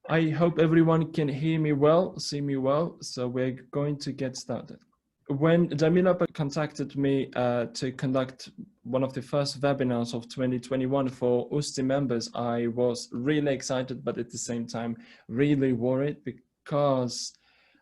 I hope everyone can hear me well, see me well, so we're going to get started. When Jamila contacted me to conduct one of the first webinars of 2021 for USTI members, I was really excited, but at the same time, really worried because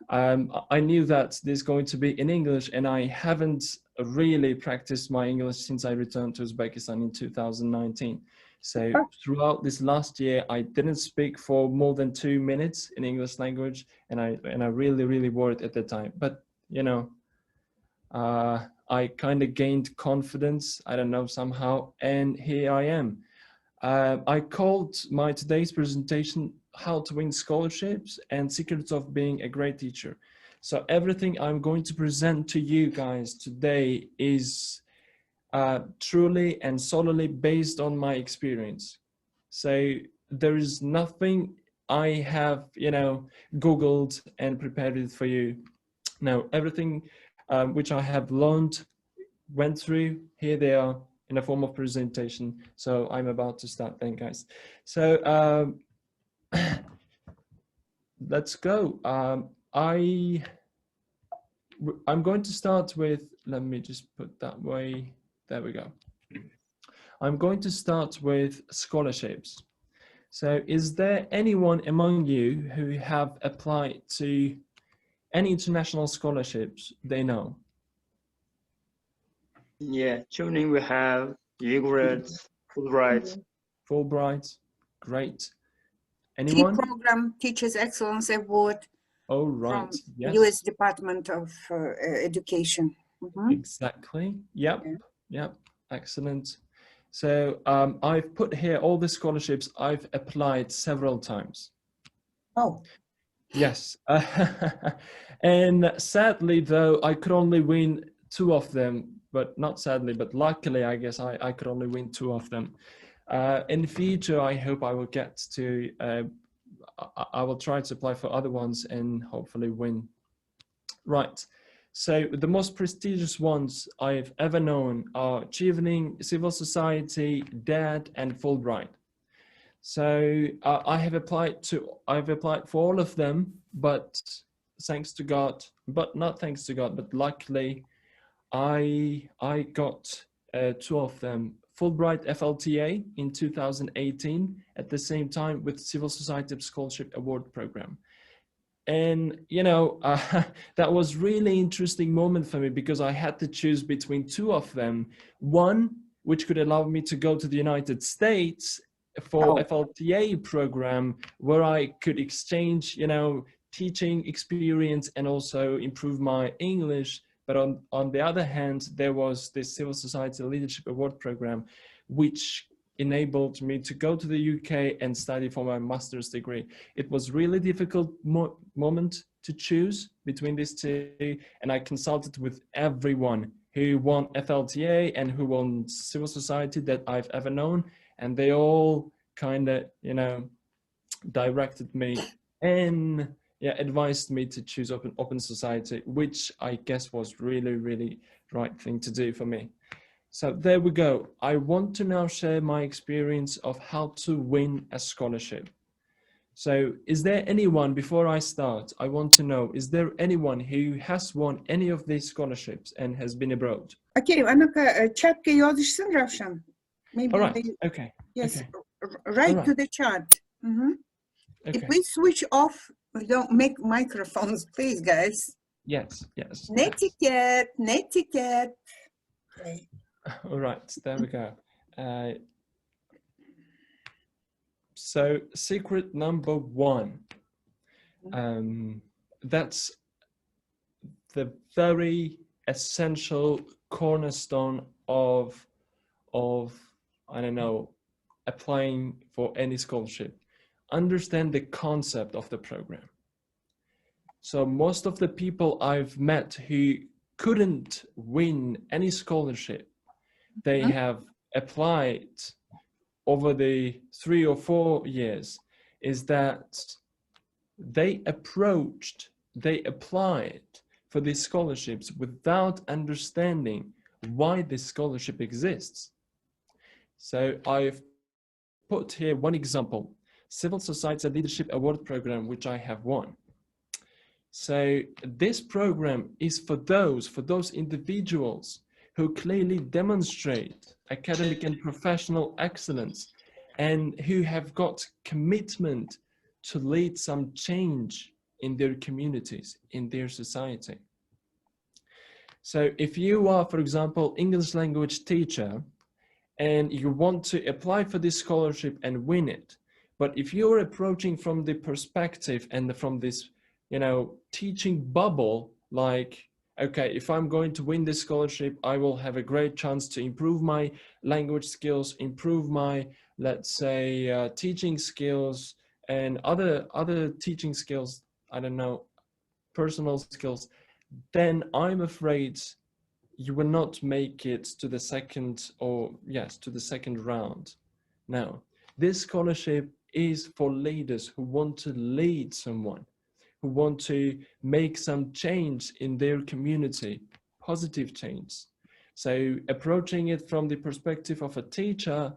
I knew that this is going to be in English, and I haven't really practiced my English since I returned to Uzbekistan in 2019. So throughout this last year, I didn't speak for more than 2 minutes in English language, and I really worried at the time. But you know, I kind of gained confidence. I don't know, somehow, and here I am. I called my today's presentation "How to Win Scholarships and Secrets of Being a Great Teacher." So everything I'm going to present to you guys today is truly and solely based on my experience. So there is nothing I have, Googled and prepared it for you. Now, everything which I have learned, went through, here they are in a form of presentation. So I'm about to start then, guys. So let's go. I'm going to start with, let me just put that way. There we go. I'm going to start with scholarships. So is there anyone among you who have applied to any international scholarships they know? Yeah, tuning we have Fulbright. Fulbright, great. Anyone? Program, Teachers Excellence Award. Oh, right. From Yes. U.S. Department of Education. Exactly. Yep. Yep. Excellent. So I've put here all the scholarships I've applied several times. Oh. Yes. And sadly, though, I could only win 2 of them, but not sadly, but luckily, I guess I could only win 2 of them. In the future, I hope I will get to, I will try to apply for other ones and hopefully win. Right. So the most prestigious ones I've ever known are Chevening, Civil Society, DAD, and Fulbright. So I've applied for all of them, but thanks to God, but not thanks to God, but luckily I got 2 of them. Fulbright FLTA in 2018, at the same time with Civil Society Scholarship Award Program. And, that was really interesting moment for me because I had to choose between 2 of them. One, which could allow me to go to the United States for FLTA program, where I could exchange, teaching experience and also improve my English. But on the other hand, there was this Civil Society Leadership Award Program, which enabled me to go to the UK and study for my master's degree. It was really difficult moment to choose between these 2, and I consulted with everyone who won FLTA and who won Civil Society that I've ever known, and they all kind of, directed me and advised me to choose Open Society, which I guess was really right thing to do for me. So there we go. I want to now share my experience of how to win a scholarship. So is there anyone, before I start, I want to know, is there anyone who has won any of these scholarships and has been abroad? Okay, Anaka, chat'ga yazışsın Ravshan. Maybe. All right, okay. Yes, okay. Right to the chat. Okay. If we switch off, we don't make microphones, please, guys. Yes. Netiquette. Okay. All right, there we go. So secret number 1, that's the very essential cornerstone of I don't know, applying for any scholarship. Understand the concept of the program. So most of the people I've met who couldn't win any scholarship, they have applied over the 3 or 4 years, is that they applied for these scholarships without understanding why this scholarship exists. So I've put here one example. Civil Society Leadership Award Program, which I have won. So this program is for those individuals who clearly demonstrate academic and professional excellence and who have got commitment to lead some change in their communities, in their society. So if you are, for example, English language teacher, and you want to apply for this scholarship and win it, but if you're approaching from the perspective and from this, you know, teaching bubble, like, okay, if I'm going to win this scholarship, I will have a great chance to improve my language skills, improve my, let's say, teaching skills and other teaching skills, I don't know, personal skills, then I'm afraid you will not make it to the second, or yes, to the second round. Now, this scholarship is for leaders who want to lead someone, who want to make some change in their community, positive change. So approaching it from the perspective of a teacher,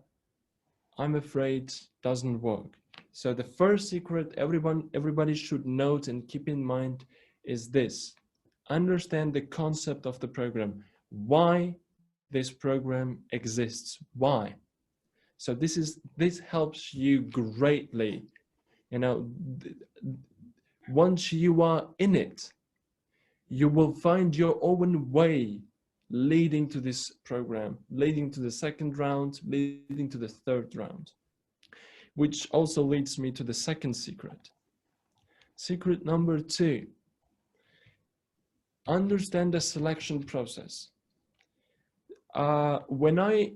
I'm afraid doesn't work. So the first secret everybody should note and keep in mind is this: understand the concept of the program, why this program exists, why. So this helps you greatly. You know, once you are in it, you will find your own way leading to this program, leading to the second round, leading to the third round, which also leads me to the second secret. Secret number 2, understand the selection process. When I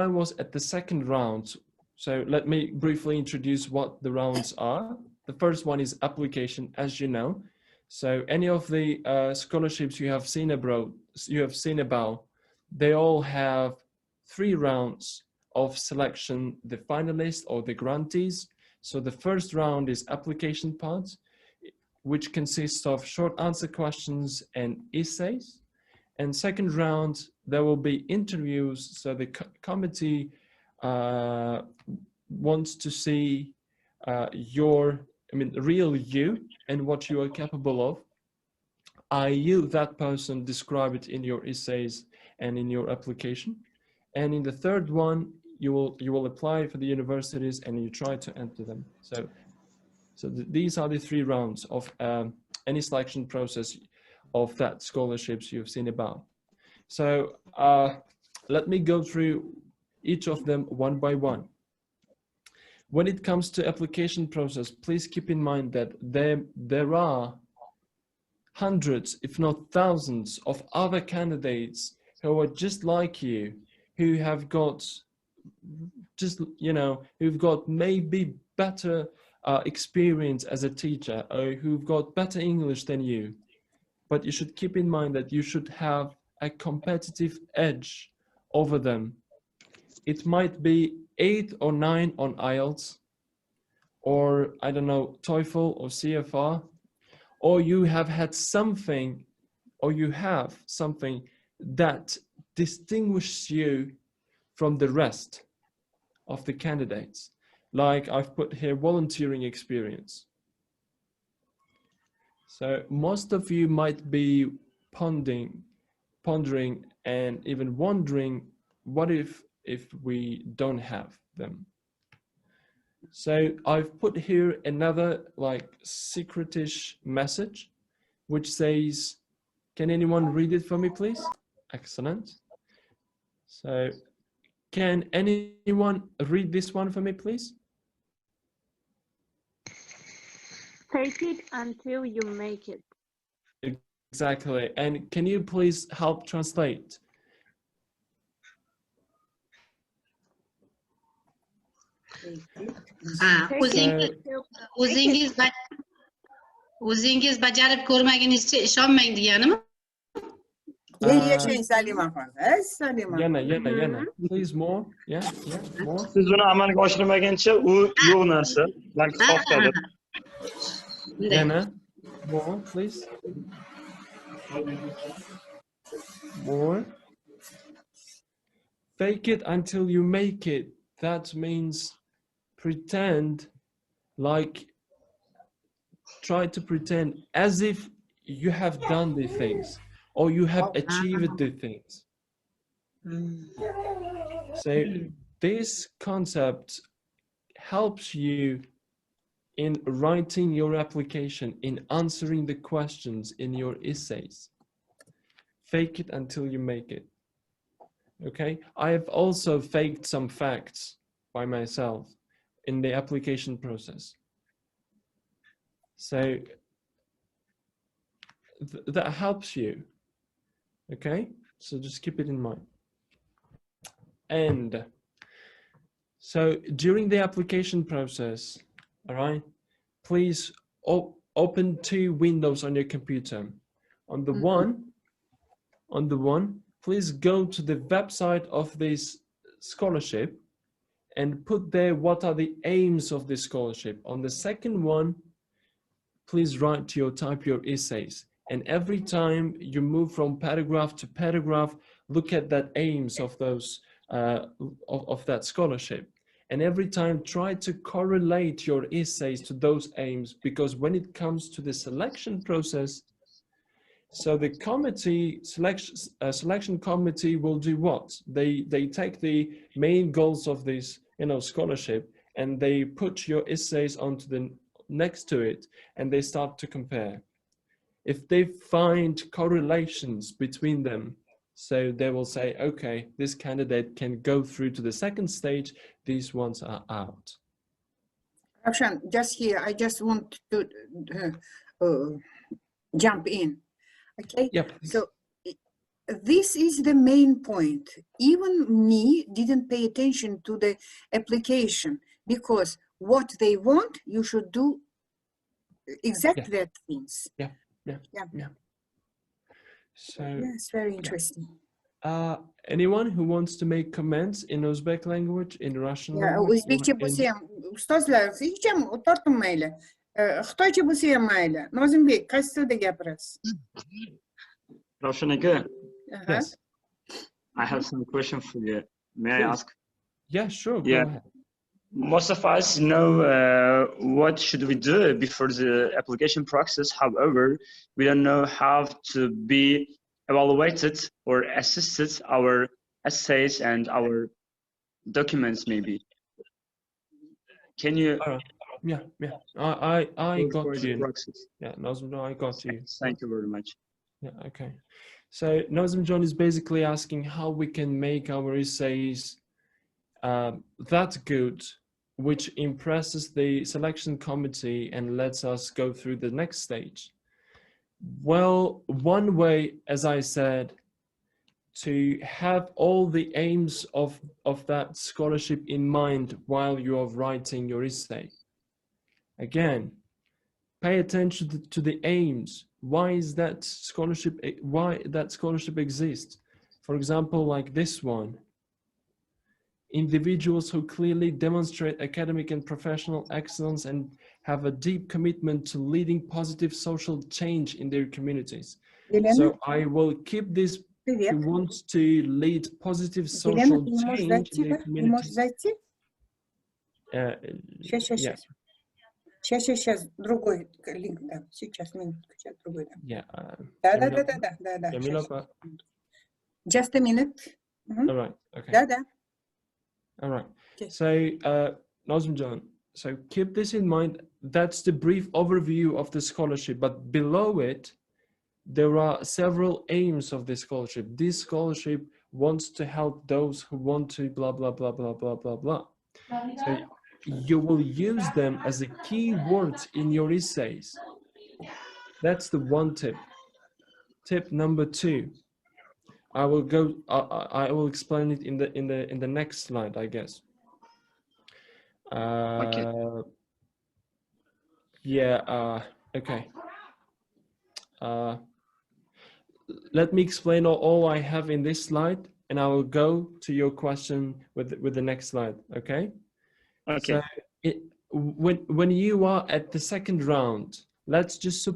was at the second round, so let me briefly introduce what the rounds are. The first one is application, as you know. So any of the scholarships you have seen about, they all have 3 rounds of selection, the finalists or the grantees. So the first round is application part, which consists of short answer questions and essays. And second round, there will be interviews. So the committee wants to see real you and what you are capable of. Are you that person? Describe it in your essays and in your application. And in the third one, you will apply for the universities and you try to enter them. So these are the 3 rounds of any selection process of that scholarships you've seen about. So let me go through each of them one by one. When it comes to application process, please keep in mind that there are hundreds, if not thousands, of other candidates who are just like you, who have got who've got maybe better experience as a teacher, or who've got better English than you. But you should keep in mind that you should have a competitive edge over them. It might be 8 or 9 on IELTS, or I don't know, TOEFL or CFR, or you have had something, or you have something that distinguishes you from the rest of the candidates. Like I've put here, volunteering experience. So most of you might be pondering and even wondering, what if we don't have them? So I've put here another like secretish message, which says, can anyone read it for me, please? Excellent. So can anyone read this one for me, please? Take it until you make it. Exactly. And can you please help translate? O'zingiz bajarib ko'rmagunizcha ishonmang deganimi? Yashang Salima xola. Salima. Yana. Please more. Yeah, more. Siz uni amalga oshirmaguncha u yo'q narsa, balki xohladir. Yana, more, please. More. Fake it until you make it. That means pretend like try to pretend as if you have done the things or you have achieved the things. So this concept helps you in writing your application, in answering the questions in your essays. Fake it until you make it. Okay, I have also faked some facts by myself in the application process. So that helps you. Okay, so just keep it in mind. And so during the application process, all right, please open 2 windows on your computer. On the one, please go to the website of this scholarship and put there what are the aims of this scholarship. On the second one, please type your essays. And every time you move from paragraph to paragraph, look at that aims of those of that scholarship. And every time try to correlate your essays to those aims, because when it comes to the selection process, so the committee selection committee will do what? They take the main goals of this scholarship and they put your essays onto the next to it and they start to compare. If they find correlations between them, so they will say, okay, this candidate can go through to the second stage, these ones are out. Ravshan, just here, I just want to jump in, okay? Yep. So this is the main point. Even me didn't pay attention to the application because what they want, you should do exactly that things. Yeah. So yes, very interesting. Anyone who wants to make comments in Uzbek language, in Russian Yeah, language? Uzbekçe bo'lsa ham ustozlar, siz hech ham tortinmayli. Xitoycha bo'lsa ham mayli. Nozimбек, qaysi tilda gapirasiz? Ravshan aka, Yes. I have some question for you. May I ask? Yeah, sure. Go Yeah. ahead. Most of us know what should we do before the application process. However, we don't know how to be evaluated or assisted our essays and our documents maybe. Can you? Yeah. I got for the you. process? Yeah, Nazim, I got you. Thank you very much. Yeah, okay. So Nazim John is basically asking how we can make our essays that good, which impresses the selection committee and lets us go through the next stage. Well, one way, as I said, to have all the aims of that scholarship in mind while you are writing your essay. Again, pay attention to the aims. Why that scholarship exists? For example, like this one. Individuals who clearly demonstrate academic and professional excellence and have a deep commitment to leading positive social change in their communities. So I will keep this who wants to lead positive social change in their communities. Сейчас, другой линк дам. Сейчас, минутку, сейчас другой дам. Yeah. Да. Just a minute. All right. Okay. Да. All right. Okay. So, Nazim John, so keep this in mind. That's the brief overview of the scholarship, but below it, there are several aims of this scholarship. This scholarship wants to help those who want to blah, blah, blah, blah, blah, blah, blah. So you will use them as a key word in your essays. That's the one tip. Tip number 2. I will explain it in the next slide, I guess. Okay. Yeah. Okay. Let me explain all I have in this slide, and I will go to your question with the next slide. Okay. Okay. So when you are at the second round, let's just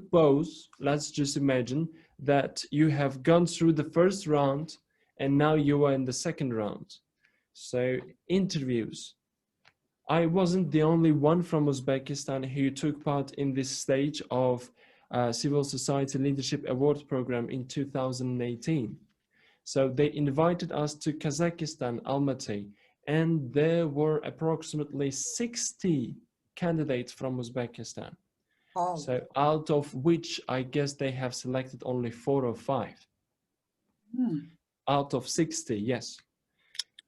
imagine that you have gone through the first round and now you are in the second round. So interviews. I wasn't the only one from Uzbekistan who took part in this stage of Civil Society Leadership Awards program in 2018. So they invited us to Kazakhstan, Almaty, and there were approximately 60 candidates from Uzbekistan. Oh, So out of which I guess they have selected only 4 or 5 out of 60, yes.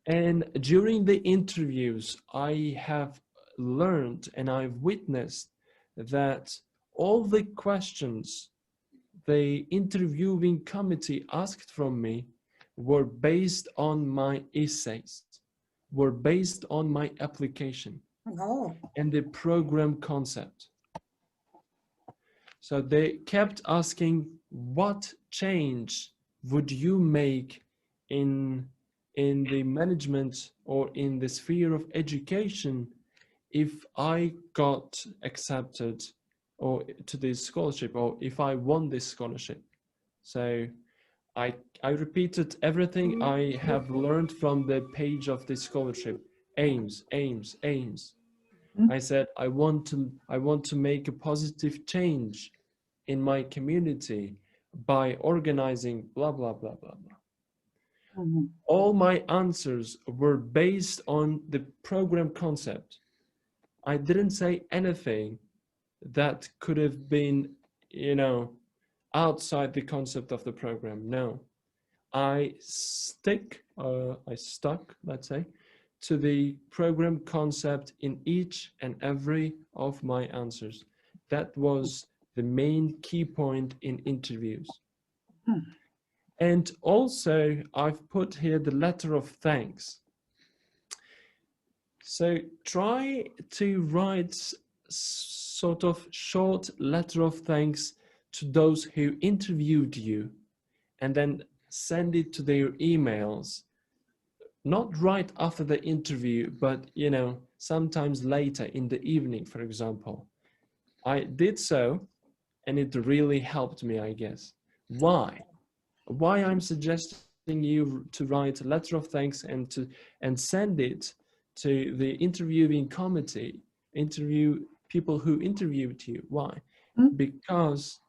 And during the interviews, I have learned and I've witnessed that all the questions the interviewing committee asked from me were based on my essays, were based on my application oh, and the program concept. So they kept asking, what change would you make in the management or in the sphere of education if I got accepted or to this scholarship, or if I won this scholarship? So I repeated everything I have learned from the page of this scholarship. Aims, aims, aims. I said, I want to make a positive change in my community by organizing blah, blah, blah, blah, blah. All my answers were based on the program concept. I didn't say anything that could have been, you know, outside the concept of the program. No, I stuck, let's say, to the program concept in each and every of my answers. That was the main key point in interviews. And also I've put here the letter of thanks. So try to write sort of short letter of thanks to those who interviewed you, and then send it to their emails, not right after the interview, but you know, sometimes later in the evening, for example. I did so, and it really helped me, I guess. Why I'm suggesting you to write a letter of thanks and send it to the interviewing committee, interview people who interviewed you. Why? Because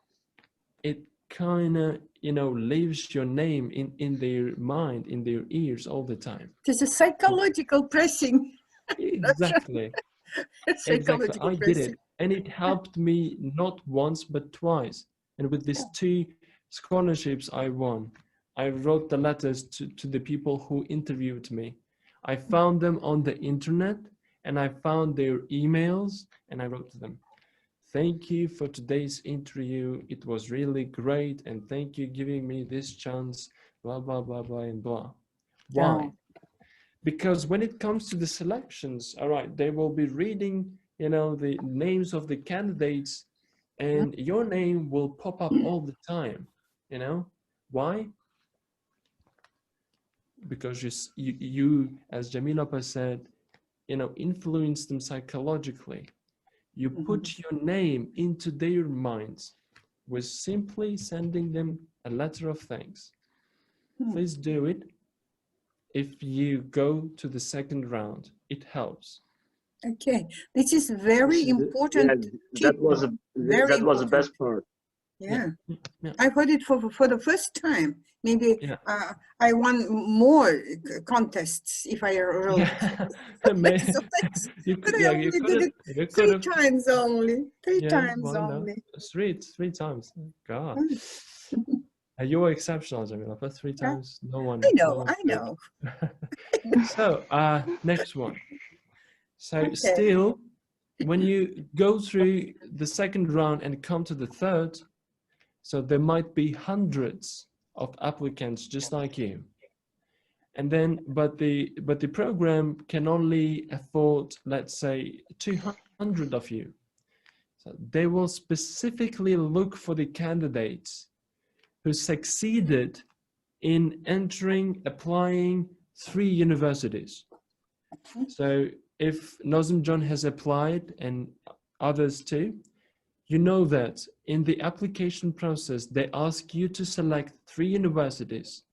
it kind of, you know, leaves your name in their mind, in their ears all the time. It's a psychological pressing. Exactly. Exactly. I did it, and it helped me not once but twice. And with these 2 scholarships I won, I wrote the letters to the people who interviewed me. I found them on the internet, and I found their emails, and I wrote to them, thank you for today's interview. It was really great, and thank you giving me this chance, blah, blah, blah, blah, and blah. Why? Because when it comes to the selections, all right, they will be reading, you know, the names of the candidates, and your name will pop up all the time, you know? Why? Because you, as Jamila said, you know, influence them psychologically. You put your name into their minds with simply sending them a letter of thanks. Please do it. If you go to the second round, it helps. Okay, this is very important. Yeah, that was the best part. Yeah. Yeah. I heard it for the first time. Maybe Yeah. I won more contests if I wrote. So thanks. You But could, I yeah, only you did could it have, 3 times only. 3 yeah, times why not? only. 3 times. God. You were exceptional, Jamila, but 3 times, no one. I no know, one I could. know. So, next one. So Okay. still, when you go through the second round and come to the third, so there might be hundreds of applicants just like you. And then, but the program can only afford, let's say, 200 of you. So they will specifically look for the candidates who succeeded in entering, applying 3 universities. So if Nazim John has applied and others too, you know that in the application process, they ask you to select 3 universities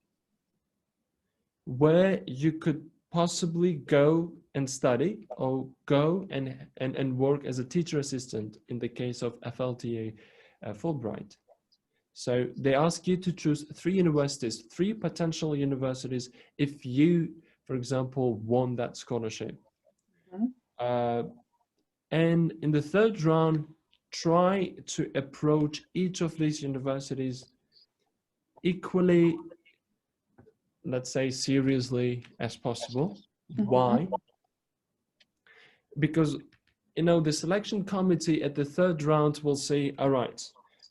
where you could possibly go and study or go and work as a teacher assistant in the case of FLTA Fulbright. So they ask you to choose 3 universities, 3 potential universities if you, for example, won that scholarship. And in the 3rd round, try to approach each of these universities equally, let's say, seriously as possible. Why? Because, you know, the selection committee at the 3rd round will say, all right,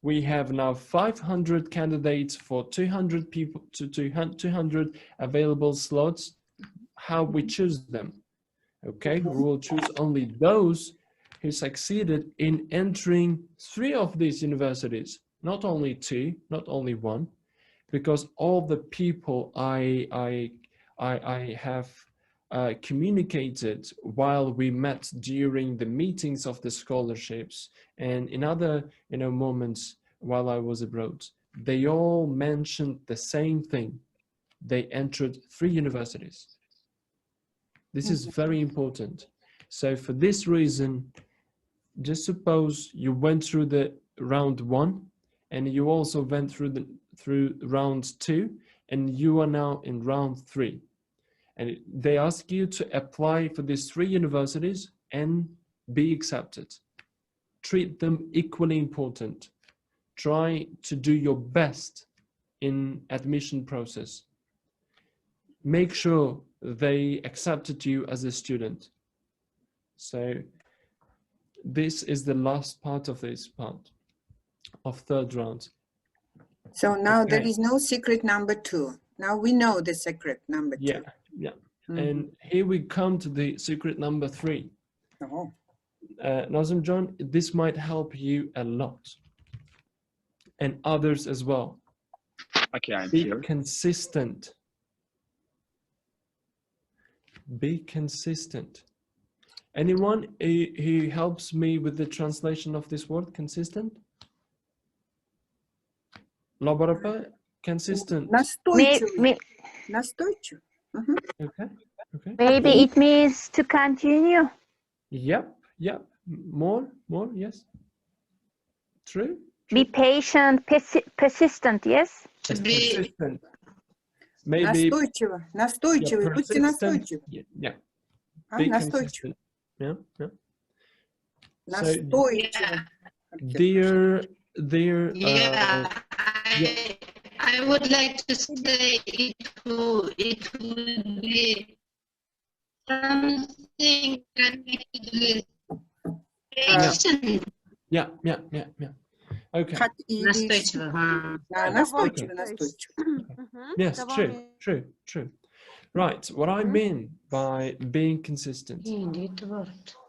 we have now 500 candidates for 200 people to 200 available slots. How we choose them? Okay, we will choose only those who succeeded in entering 3 of these universities, not only 2, not only 1, because all the people I have communicated while we met during the meetings of the scholarships and in other, you know, moments while I was abroad, they all mentioned the same thing. They entered 3 universities. This is very important. So for this reason, just suppose you went through the round 1 and you also went through round 2 and you are now in round 3. And they ask you to apply for these 3 universities and be accepted. Treat them equally important. Try to do your best in admission process. Make sure they accepted you as a student. So this is the last part of this part of 3rd round. So now there Okay. is no secret number 2. Now we know the secret number 2. Yeah, yeah. And here we come to the secret number 3. Oh. Nazim John, this might help you a lot and others as well. Okay, I'm Be here. consistent. Be consistent. Anyone who helps me with the translation of this word, consistent? Labarapa, consistent. Настойчивый. Настойчивый. Okay, okay. Maybe it means to continue. Yep, yep. More, yes. True. Be patient, persistent, yes? To be Persistent. Maybe Настойчиво. Настойчивый. Будьте настойчивы. Yeah. А, Be настойчивый. consistent. Yeah, yeah. So, Настойчиво. dear, yeah. yeah. I would like to say it would be something connected with patient. Yeah. Okay. Как и Настойчиво. Да, настойчиво, настойчиво. Yes, true. Right. What I mean by being consistent,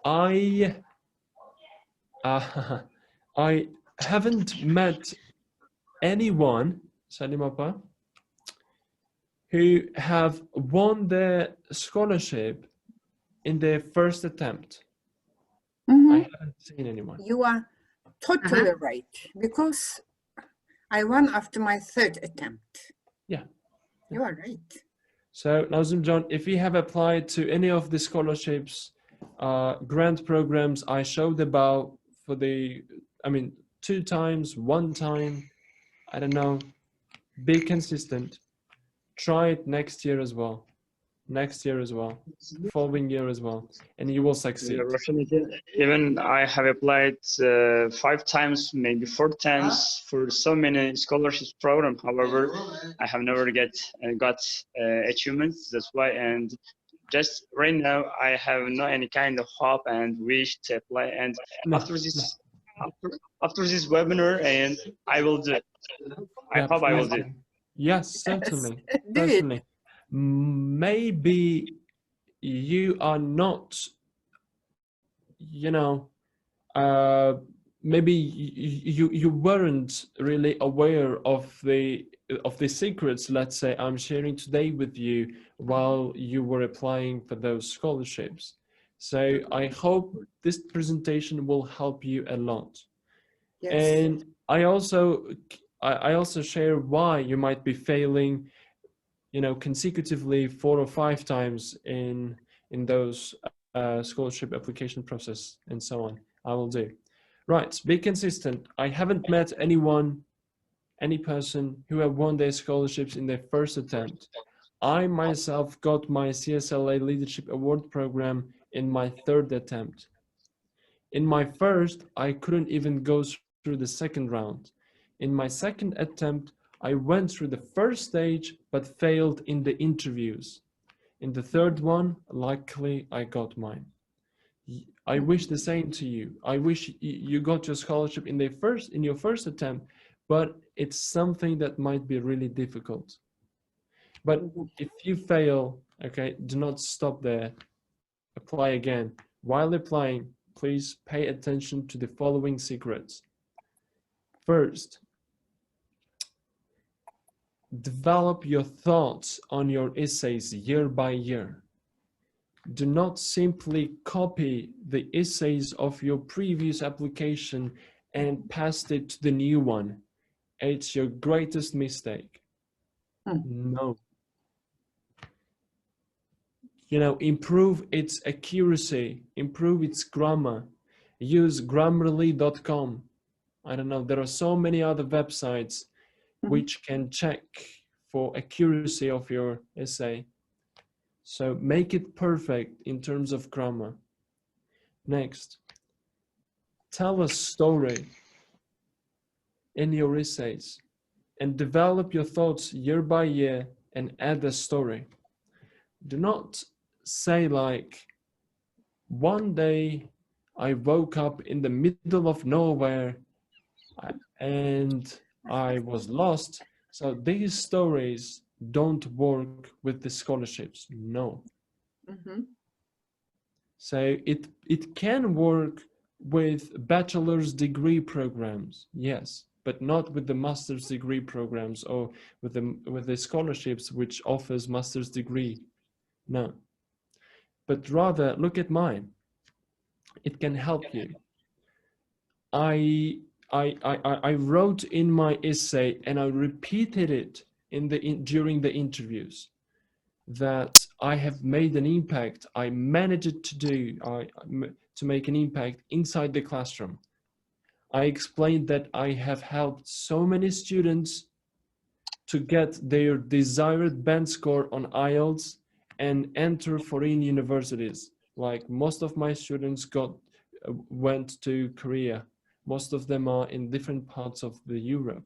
I haven't met anyone, Salim Appa, who have won their scholarship in their first attempt. I haven't seen anyone. You are totally right, because I won after my 3rd attempt. Yeah. You are right. So Nazim John, if you have applied to any of the scholarships, grant programs I showed about for 2 times, 1 time, I don't know, be consistent. Try it next year as well, following year as well, and you will succeed. Even I have applied 5 times, maybe 4 times for so many scholarships program. However, I have never got achievements. That's why, and just right now, I have no any kind of hope and wish to apply. And after this webinar, and I will do it. I hope I will do it. Yes, certainly. Do it. Certainly. Maybe you are not, maybe you weren't really aware of the secrets, let's say, I'm sharing today with you while you were applying for those scholarships. So I hope this presentation will help you a lot. Yes. And I also share why you might be failing, you know, consecutively 4 or 5 times in those scholarship application process and so on. I will do. Right, be consistent. I haven't met any person who have won their scholarships in their first attempt. I myself got my CSLA Leadership Award program in my 3rd attempt. In my first, I couldn't even go through the second round. In my 2nd attempt, I went through the first stage but failed in the interviews. In the 3rd one, luckily I got mine. I wish the same to you. I wish you got your scholarship in your first attempt, but it's something that might be really difficult. But if you fail, okay, do not stop there. Apply again. While applying, please pay attention to the following secrets. First, develop your thoughts on your essays year by year. Do not simply copy the essays of your previous application and paste it to the new one. It's your greatest mistake. No. You know, improve its accuracy, improve its grammar. Use Grammarly.com. I don't know, there are so many other websites which can check for accuracy of your essay. So make it perfect in terms of grammar. Next, tell a story in your essays and develop your thoughts year by year and add a story. Do not say like, one day I woke up in the middle of nowhere and I was lost. So these stories don't work with the scholarships. No. So it can work with bachelor's degree programs, yes, but not with the master's degree programs or with the scholarships which offers master's degree. No. But rather look at mine. It can help you. I wrote in my essay and I repeated it during the interviews that I have made an impact. I managed to make an impact inside the classroom. I explained that I have helped so many students to get their desired band score on IELTS and enter foreign universities. Like most of my students went to Korea. Most of them are in different parts of Europe.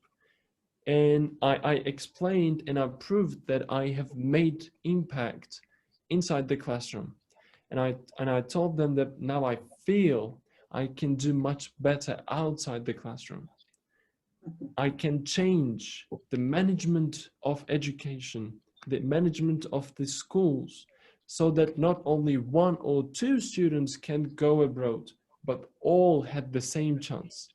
And I explained and I proved that I have made impact inside the classroom. And I told them that now I feel I can do much better outside the classroom. I can change the management of education, the management of the schools, so that not only 1 or 2 students can go abroad, but all had the same chance.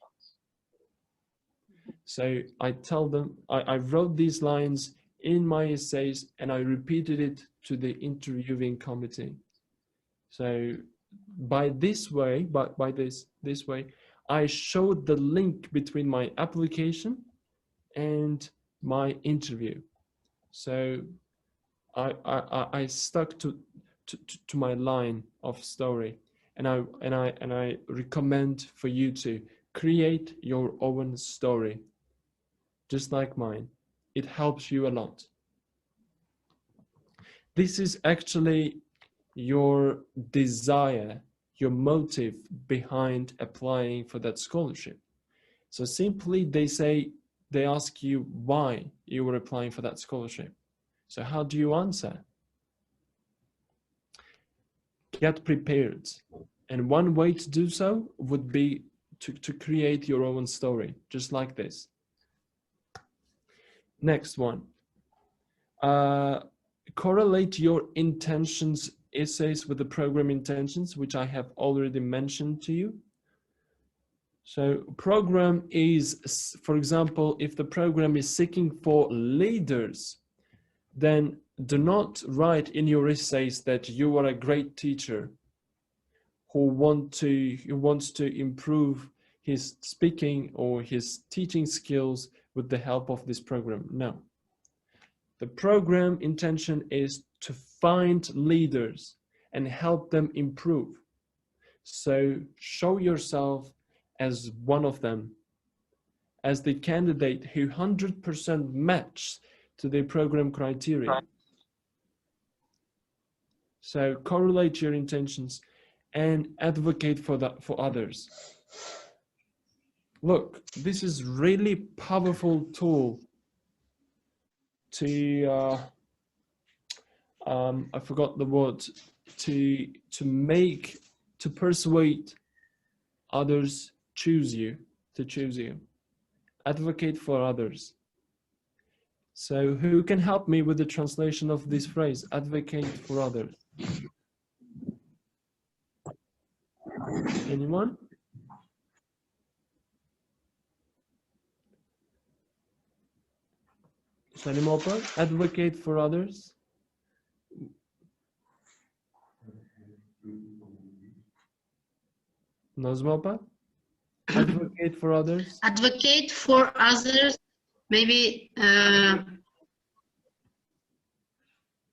So I tell them, I wrote these lines in my essays and I repeated it to the interviewing committee. So by this way, this way, I showed the link between my application and my interview. So I stuck to my line of story, and I recommend for you to create your own story, just like mine. It helps you a lot. This is actually your desire, your motive behind applying for that scholarship. So simply they ask you why you were applying for that scholarship. So how do you answer? Get prepared. And one way to do so would be to create your own story, just like this. Next one. Correlate your intentions essays with the program intentions, which I have already mentioned to you. So program is, for example, if the program is seeking for leaders, then do not write in your essays that you are a great teacher who wants to improve his speaking or his teaching skills with the help of this program. No. The program intention is to find leaders and help them improve. So show yourself as one of them, as the candidate who 100% match to the program criteria. So correlate your intentions and advocate for others. Look, this is really powerful tool to I forgot the word, to persuade others to choose you. Advocate for others. So who can help me with the translation of this phrase, advocate for others? Anyone? Salimopa, advocate for others. Nazmopa, advocate for others. Advocate for others. Maybe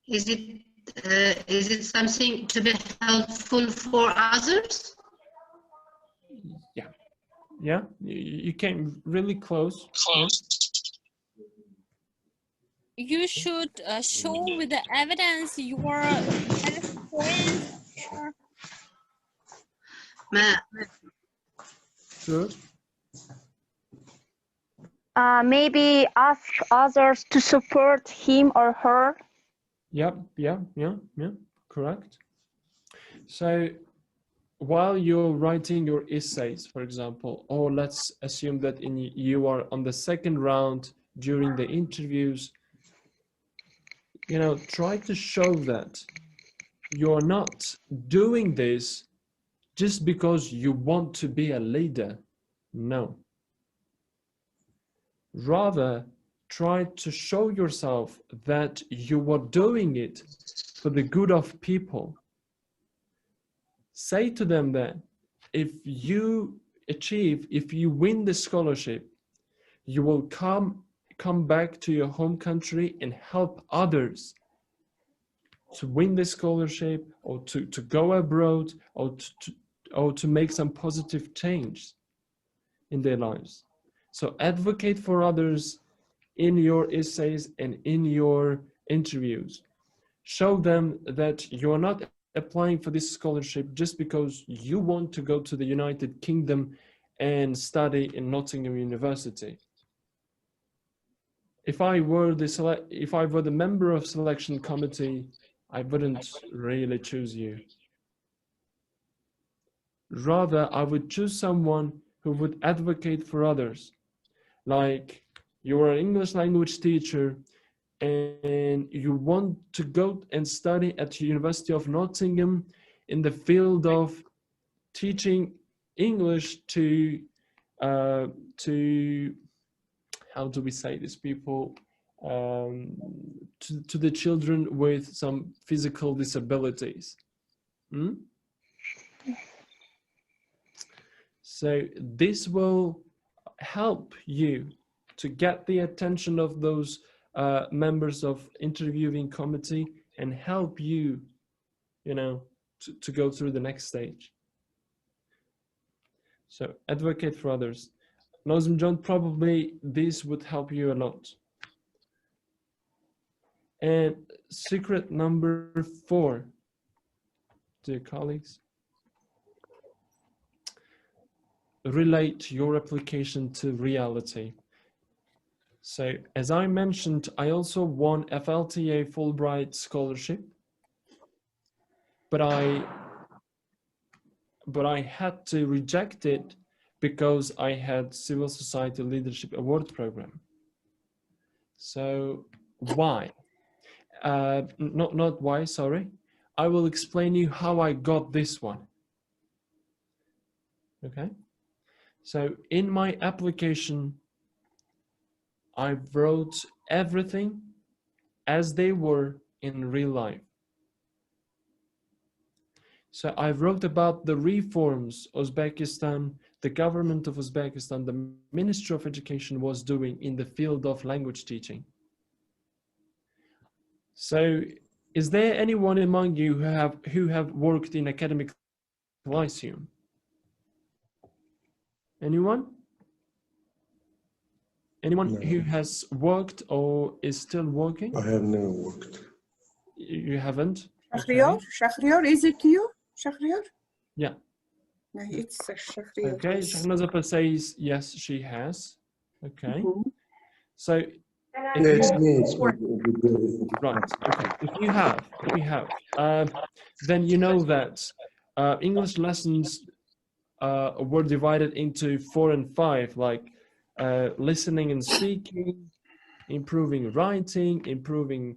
is it something to be helpful for others? Yeah, you came really close. You should show with the evidence your points. Sure. Maybe ask others to support him or her. Yeah, correct. So while you're writing your essays, for example, or let's assume that you are on the second round during the interviews, try to show that you're not doing this just because you want to be a leader. No. Rather, try to show yourself that you are doing it for the good of people. Say to them that if you win the scholarship, you will come back to your home country and help others to win the scholarship, or to go abroad, or to make some positive change in their lives. So advocate for others in your essays and in your interviews. Show them that you're not applying for this scholarship just because you want to go to the United Kingdom and study in Nottingham University. If I were the member of selection committee, I wouldn't really choose you. Rather, I would choose someone who would advocate for others. Like, you're an English language teacher and you want to go and study at the University of Nottingham in the field of teaching English to how do we say this, people, to the children with some physical disabilities. So this will help you to get the attention of those members of interviewing committee and help you, to go through the next stage. So advocate for others. Nazim John, probably this would help you a lot. And secret number 4, dear colleagues. Relate your application to reality. So as I mentioned, I also won FLTA Fulbright scholarship, but I had to reject it because I had Civil Society Leadership Award program. So why? Not why, sorry. I will explain you how I got this one. Okay. So in my application, I wrote everything as they were in real life. So I wrote about the reforms Uzbekistan, the government of Uzbekistan, the Ministry of Education was doing in the field of language teaching. So is there anyone among you who have worked in academic lyceum? Anyone? Anyone No. who has worked or is still working? I have never worked. You haven't? Shahriar, Shahriar, is it you? Shahriar? Yeah. No, it's Shahriar. Okay, yes. Shahnazapa says yes, she has. Okay. Mhm. So if Yes, you, yes. Good. right, okay. If you have, then you know that English lessons were divided into 4 and 5, like listening and speaking, improving writing, improving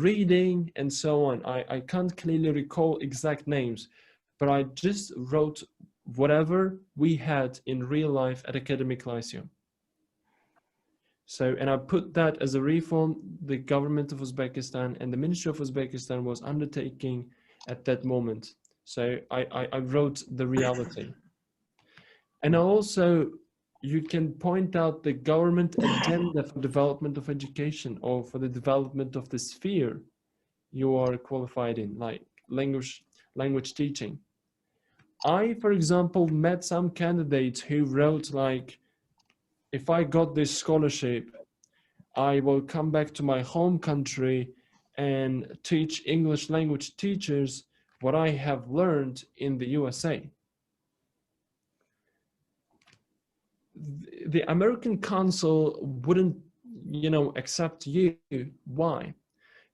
reading, and so on. I can't clearly recall exact names, but I just wrote whatever we had in real life at Academic Lyceum. So, and I put that as a reform the government of Uzbekistan and the Ministry of Uzbekistan was undertaking at that moment. So I wrote the reality. And also, you can point out the government agenda for development of education or for the development of the sphere you are qualified in, like language teaching. I, for example, met some candidates who wrote like, if I got this scholarship, I will come back to my home country and teach English language teachers what I have learned in the USA. The American consul wouldn't, accept you. Why?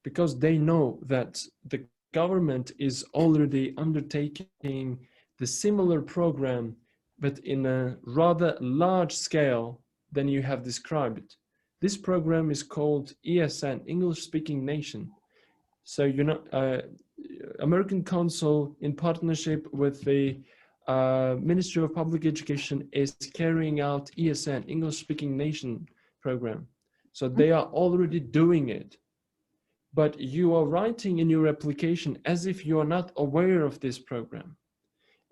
Because they know that the government is already undertaking the similar program, but in a rather large scale than you have described. This program is called ESN, English Speaking Nation. So American Council, in partnership with the Ministry of Public Education, is carrying out ESN, English Speaking Nation program. So they are already doing it. But you are writing in your application as if you are not aware of this program.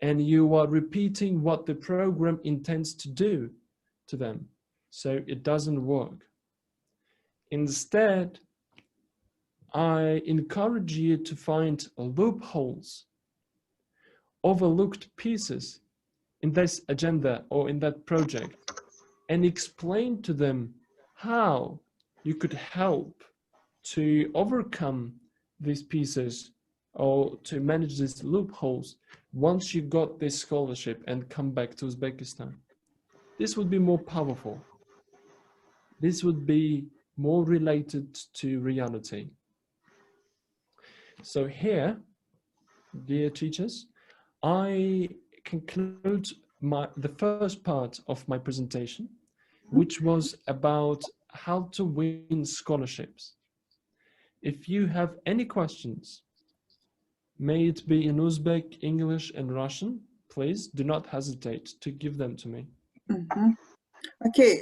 And you are repeating what the program intends to do to them. So it doesn't work. Instead, I encourage you to find loopholes, overlooked pieces in this agenda or in that project, and explain to them how you could help to overcome these pieces or to manage these loopholes once you got this scholarship and come back to Uzbekistan. This would be more powerful. This would be more related to reality. So here, dear teachers, I conclude the first part of my presentation, which was about how to win scholarships. If you have any questions, may it be in Uzbek, English, and Russian, please do not hesitate to give them to me. Mhm. Okay,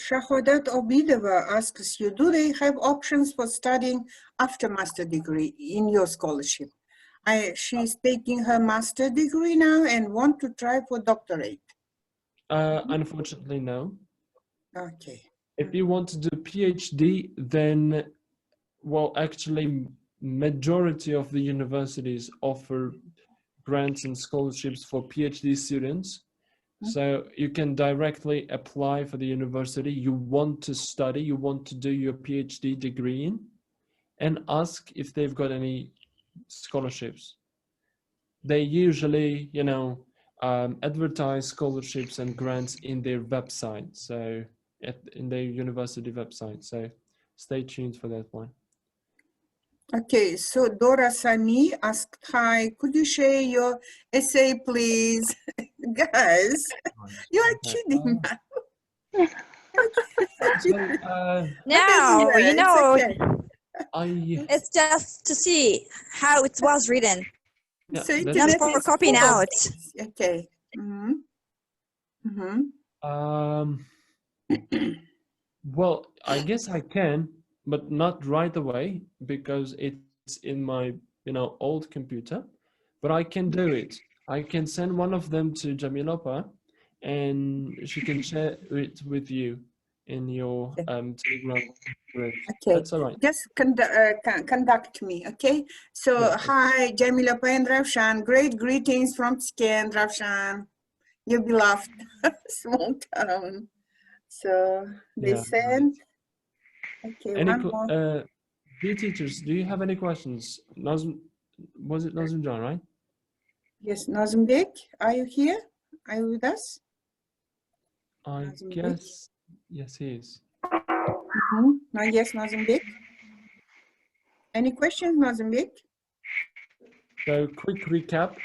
Shahodat Obidova asks you, do they have options for studying after master degree in your scholarship? She's taking her master degree now and want to try for doctorate. Unfortunately, no. Okay. If you want to do PhD, then, well, actually, majority of the universities offer grants and scholarships for PhD students. So you can directly apply for the university you want to study, you want to do your PhD degree in, and ask if they've got any scholarships. They usually, advertise scholarships and grants in their website, so in their university website. So stay tuned for that one. Okay, so Dora Sami asked, hi, could you share your essay, please? Guys, you are kidding now. No, you know, okay. it's just to see how it was written. Yeah, So that's- Not internet for is copying full of out. this. Okay. Mm-hmm. Mm-hmm. Well, I guess I can, but not right away because it's in my, old computer, but I can do it. I can send one of them to Jamilopa and she can share it with you in your Telegram Great. Okay. That's all right. Just conduct me, okay? So, Yeah. hi, Jamila and Ravshan. Great greetings from Tashkent, Ravshan. Your beloved small town. So, they Yeah. sent. Okay, Any one more. dear teachers, do you have any questions? Nazm, was it Nazm John, right? Yes, Nazmbek, are you here? Are you with us? I Nazmbek? guess yes, he is. Yes, Nazmbek. Any questions, Nazmbek? So quick recap.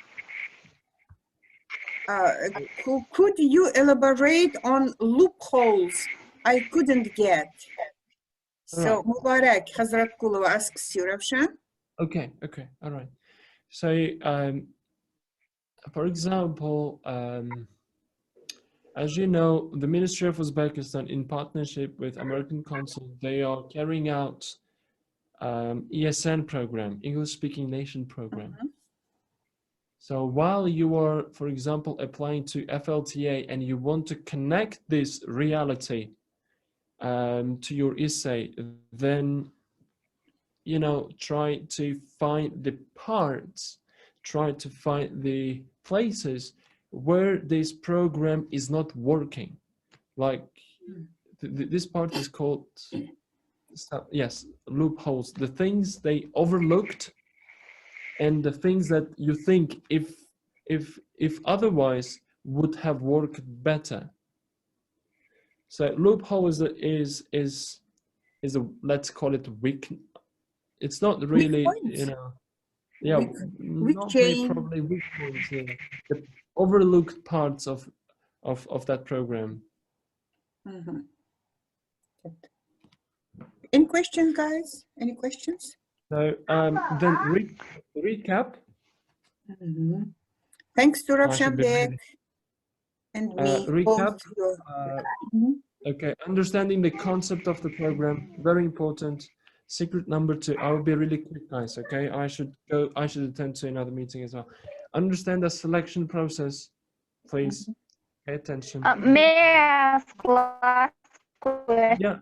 Could you elaborate on loopholes I couldn't get? So, Mubarak Hazratkulova asks you, Ravshan. Okay, all right. So, for example, as you know, the Ministry of Uzbekistan, in partnership with American Council, they are carrying out ESN program, English Speaking Nation program. So while you are, for example, applying to FLTA and you want to connect this reality to your essay, then, you know, try to find the parts, try to find the places where this program is not working. Like this part is called, yes, loopholes, the things they overlooked and the things that you think if otherwise would have worked better. So loophole is a, let's call it weak. It's not really, you know, yeah, weak not chain. really probably weak points. Yeah, the overlooked parts of that program. Any questions, guys? Any questions? So then recap. Thanks to I should be Ravshan ready. and me. Recap. Both Okay, understanding the concept of the program, very important. Secret number 2. I will be really quick, guys. Okay, I should attend to another meeting as well. Understand the selection process, please. Pay attention. May I ask last question? Yeah.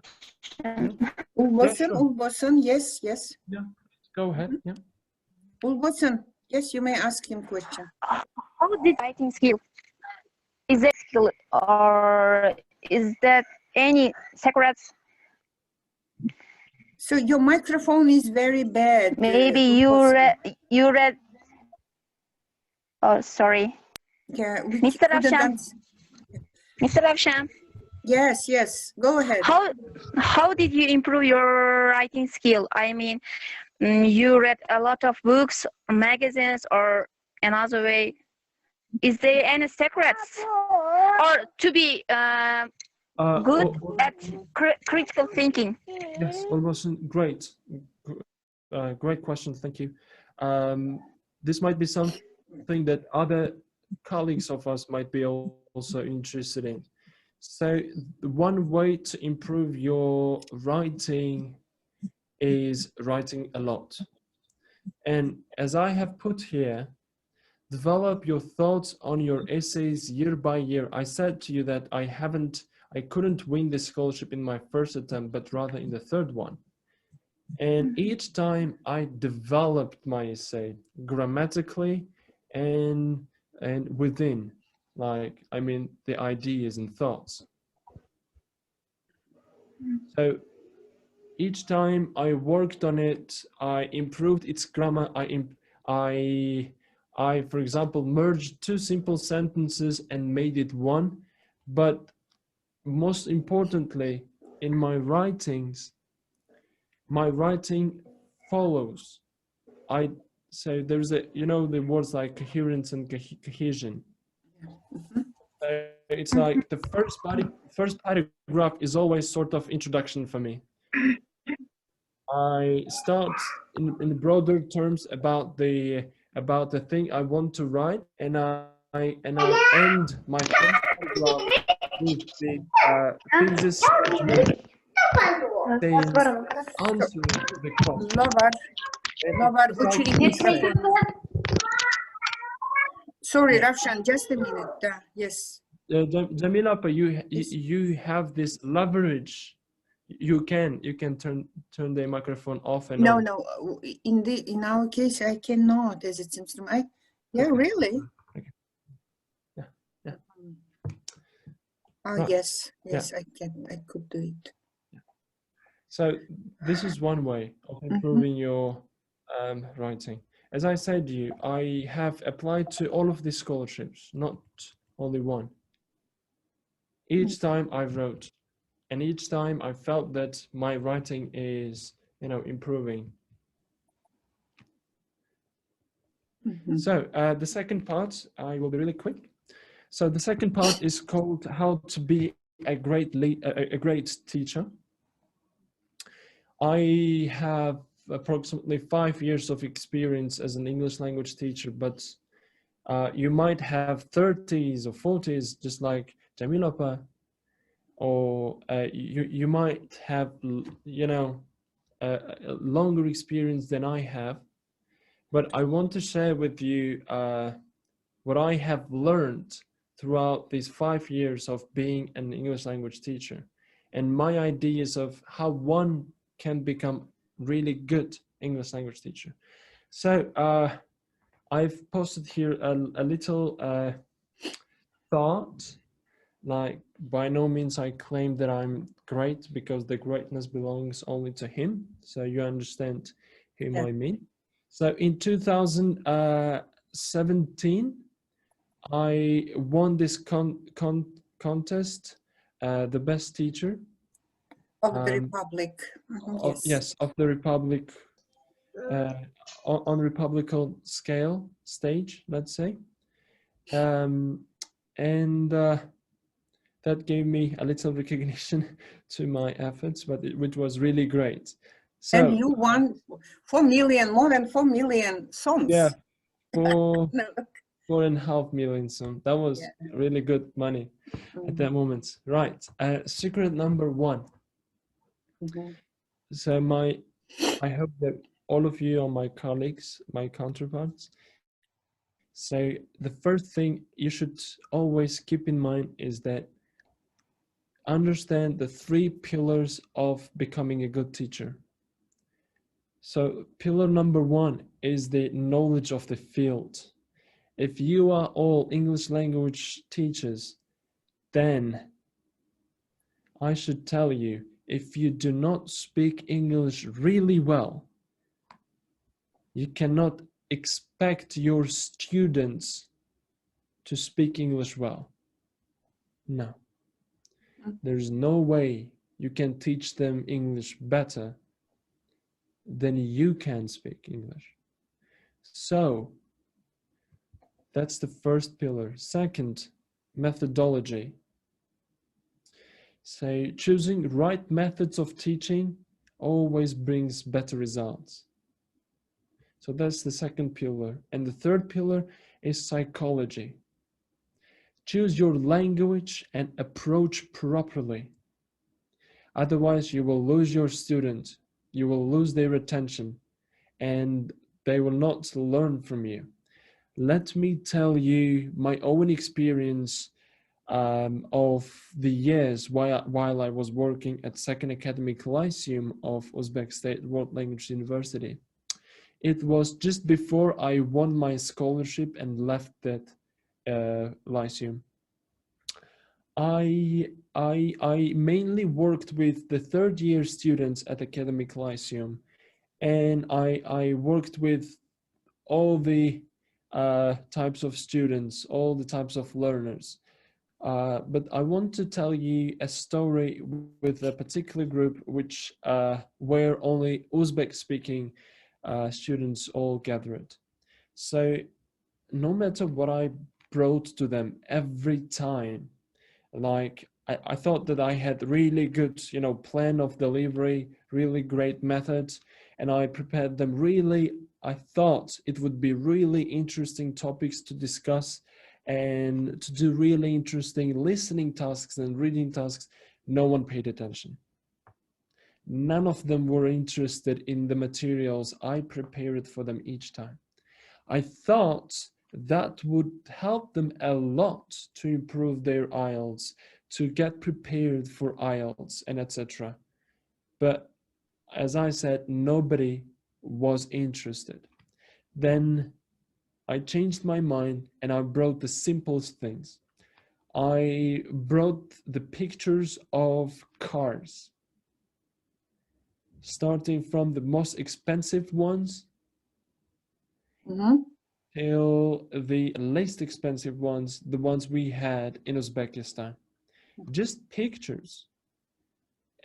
Ulbosun, yes. Yeah, go ahead. Yeah. Ulbosun, yes, you may ask him question. How did writing skill? Is that skill or is that any secrets? So your microphone is very bad. Maybe you read. Oh, sorry. Yeah, Mr. Ravshan. Mr. Ravshan. Yes. Go ahead. How did you improve your writing skill? I mean, you read a lot of books, magazines, or another way. Is there any secrets, or to be good at critical thinking? Yes, almost great. Great question. Thank you. This might be something that other colleagues of us might be also interested in. So one way to improve your writing is writing a lot. And as I have put here, develop your thoughts on your essays year by year. I said to you that I couldn't win the scholarship in my first attempt, but rather in the third one. And each time I developed my essay grammatically and within, like, I mean, the ideas and thoughts. So each time I worked on it, I improved its grammar. I, for example, merged two simple sentences and made it one. But most importantly, in my writing follows. So there's you know, the words like coherence and cohesion. It's like the first paragraph is always sort of introduction for me. I start in broader terms about the thing I want to write, and I end my first paragraph with the thesis statement, answering the question. Sorry, Ravshan, just a minute. Yes. Jamila, but you have this leverage You can turn the microphone off and No, on. no. In our case, I cannot, as it seems to me. Yeah, Okay. really? Okay. Yeah, yeah. Oh, Right. yes, Yeah. yes, I can. I could do it. So this is one way of Mm-hmm. improving your writing. As I said to you, I have applied to all of these scholarships, not only one. Each time I wrote, and each time I felt that my writing is, improving. Mhm. So the second part, I will be really quick. So the second part is called How to Be a Great Teacher. I have approximately 5 years of experience as an English language teacher, but you might have 30s or 40s, just like Jamilapa, or you might have, a longer experience than I have. But I want to share with you what I have learned throughout these 5 years of being an English language teacher, and my ideas of how one can become really good English language teacher. So I've posted here a little thought. Like, by no means I claim that I'm great, because the greatness belongs only to him. So you understand whom Yeah. I mean. So in 2017, I won this contest, the best teacher. Of the Republic. Mhm, yes. Of the Republic, on Republican stage, let's say. And that gave me a little recognition to my efforts, but which was really great. So, And you won 4 million, more than 4 million songs. yeah, for No. 4.5 million songs. That was Yeah. really good money at that moment. Right. Secret number 1. Mhm. So I hope that all of you are my colleagues, my counterparts. So the first thing you should always keep in mind is that understand the 3 pillars of becoming a good teacher. So pillar number 1 is the knowledge of the field. If you are all English language teachers, then I should tell you, if you do not speak English really well, you cannot expect your students to speak English well. No. There's no way you can teach them English better than you can speak English. So that's the first pillar. Second, methodology. So choosing right methods of teaching always brings better results. So that's the second pillar. And the third pillar is psychology. Choose your language and approach properly. Otherwise, you will lose your student, you will lose their attention, and they will not learn from you. Let me tell you my own experience of the years while I was working at Second Academic Lyceum of Uzbek State World Language University. It was just before I won my scholarship and left that Lyceum. I mainly worked with the third year students at Academic Lyceum, and I worked with all the types of students, all the types of learners. But I want to tell you a story with a particular group which where only Uzbek-speaking students all gathered. So no matter what I brought to them every time, like I thought that I had really good, plan of delivery, really great methods, and I prepared them really. I thought it would be really interesting topics to discuss and to do really interesting listening tasks and reading tasks. No one paid attention. None of them were interested in the materials I prepared for them each time. I thought that would help them a lot to improve their IELTS, to get prepared for IELTS, and etc. But as I said, nobody was interested. Then I changed my mind and I brought the simplest things. I brought the pictures of cars, starting from the most expensive ones Mhm. till the least expensive ones, the ones we had in Uzbekistan. Just pictures.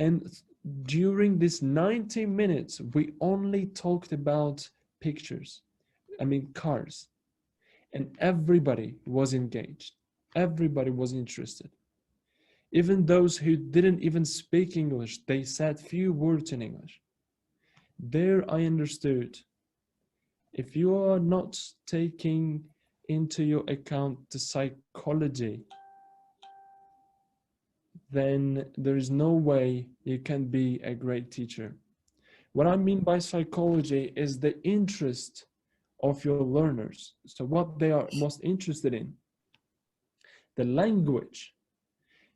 And during this 90 minutes, we only talked about pictures. I mean, cars. And everybody was engaged. Everybody was interested. Even those who didn't even speak English, they said few words in English. There I understood, if you are not taking into your account the psychology, then there is no way you can be a great teacher. What I mean by psychology is the interest of your learners. So what they are most interested in. The language.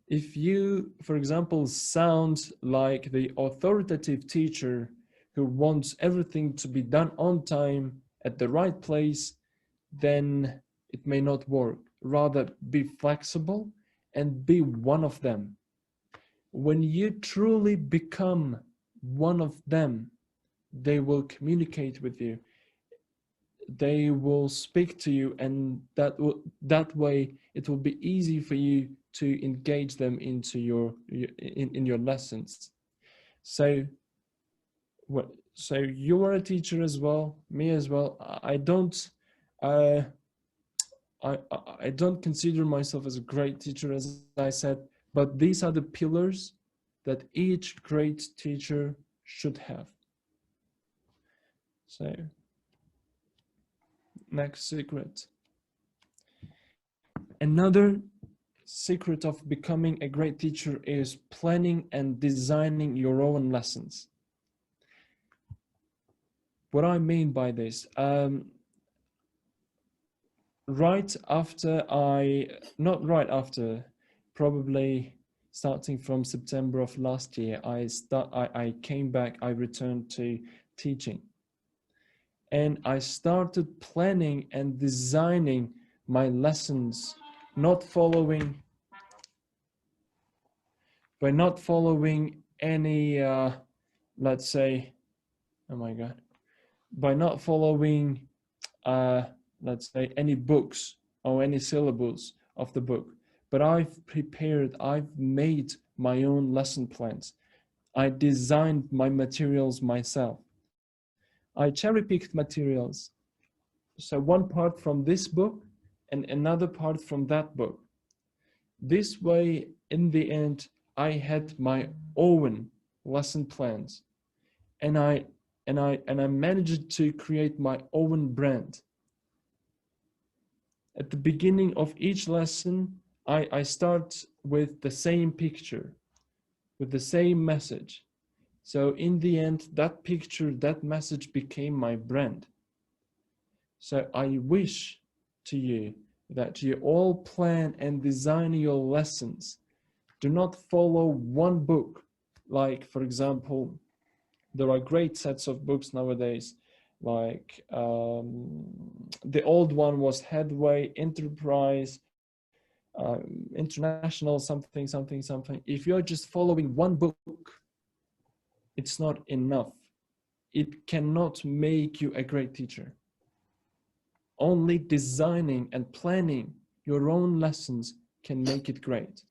If you, for example, sound like the authoritative teacher who wants everything to be done on time at the right place, then it may not work. Rather, be flexible and be one of them. When you truly become one of them, they will communicate with you. They will speak to you, and that way it will be easy for you to engage them into in your lessons. So you are a teacher as well, me as well. I don't consider myself as a great teacher, as I said, but these are the pillars that each great teacher should have. So next secret. Another secret of becoming a great teacher is planning and designing your own lessons. What I mean by this, probably starting from September of last year, I came back, I returned to teaching. And I started planning and designing my lessons, not following any, let's say, oh my God, by not following, let's say, any books or any syllables of the book. But I've made my own lesson plans. I designed my materials myself. I cherry-picked materials. So one part from this book and another part from that book. This way, in the end, I had my own lesson plans, and I managed to create my own brand. At the beginning of each lesson, I start with the same picture, with the same message. So in the end, that picture, that message became my brand. So I wish to you that you all plan and design your lessons. Do not follow one book. Like, for example, there are great sets of books nowadays. Like the old one was Headway, Enterprise, International, something. If you're just following one book, it's not enough. It cannot make you a great teacher. Only designing and planning your own lessons can make it great.